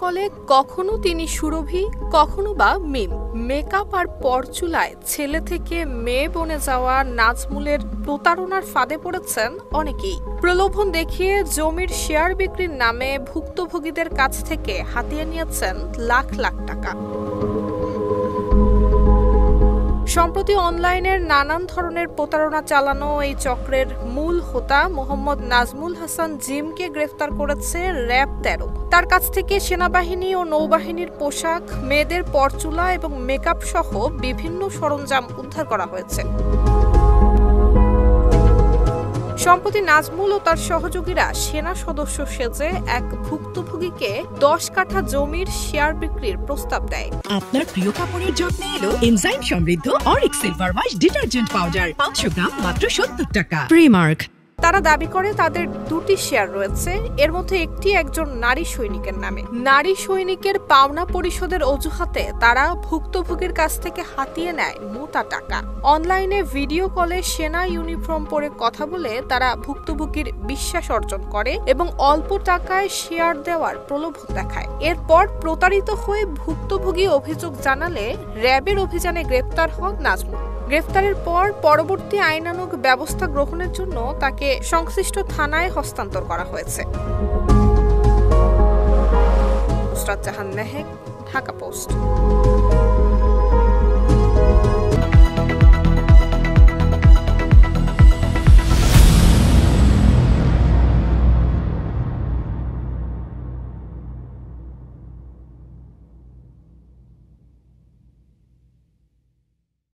কলে কখনো তিনি সুরভি, কখনো বা মিম। মেকআপ আর পরচুলায় ছেলে থেকে মেয়ে বনে যাওয়া নাজমুলের প্রতারণার ফাঁদে পড়েছেন অনেকেই। প্রলোভন দেখিয়ে জমির শেয়ার বিক্রির নামে ভুক্তভোগীদের কাছ থেকে হাতিয়ে নিয়েছেন লাখ লাখ টাকা। সম্প্রতি অনলাইনের নানান ধরনের প্রতারণা চালানো এই চক্রের মূল হোতা মোহাম্মদ নাজমুল হাসান জিমকে গ্রেফতার করেছে র‍্যাব ১৩। তার কাছ থেকে সেনাবাহিনী ও নৌবাহিনীর পোশাক, মেয়েদের পরচুলা এবং মেকআপ সহ বিভিন্ন সরঞ্জাম উদ্ধার করা হয়েছে। সম্প্রতি নাজমুল ও তার সহযোগীরা সেনা সদস্য সেজে এক ভুক্তভোগীকে ১০ কাঠা জমির শেয়ার বিক্রির প্রস্তাব দেয়। আপনার প্রিয় কাপড়ের যত্নে এলো এনজাইম সমৃদ্ধ Arik silver wash detergent powder ৫০০ গ্রাম মাত্র ৭০ টাকা। প্রিমার্ক। তারা দাবি করে তাদের ২টি শেয়ার রয়েছে, এর মধ্যে একটি একজন নারী সৈনিকের নামে। নারী সৈনিকের পাওনা পরিশোধের অজুহাতে তারা ভুক্তভোগীর কাছ থেকে হাতিয়ে নেয় মোটা টাকা। অনলাইনে ভিডিও কলে সেনা ইউনিফর্ম পরে কথা বলে তারা ভুক্তভোগীর বিশ্বাস অর্জন করে এবং অল্প টাকায় শেয়ার দেওয়ার প্রলোভন দেখায়। এরপর প্রতারিত হয়ে ভুক্তভোগী অভিযোগ জানালে র‍্যাবের অভিযানে গ্রেপ্তার হন নাজমুল। গ্রেফতারের পর পরবর্তী আইনানুগ ব্যবস্থা গ্রহণের জন্য তাকে সংশ্লিষ্ট থানায় হস্তান্তর করা হয়েছে। নুসরাত জাহান মেহেক, ঢাকা পোস্ট।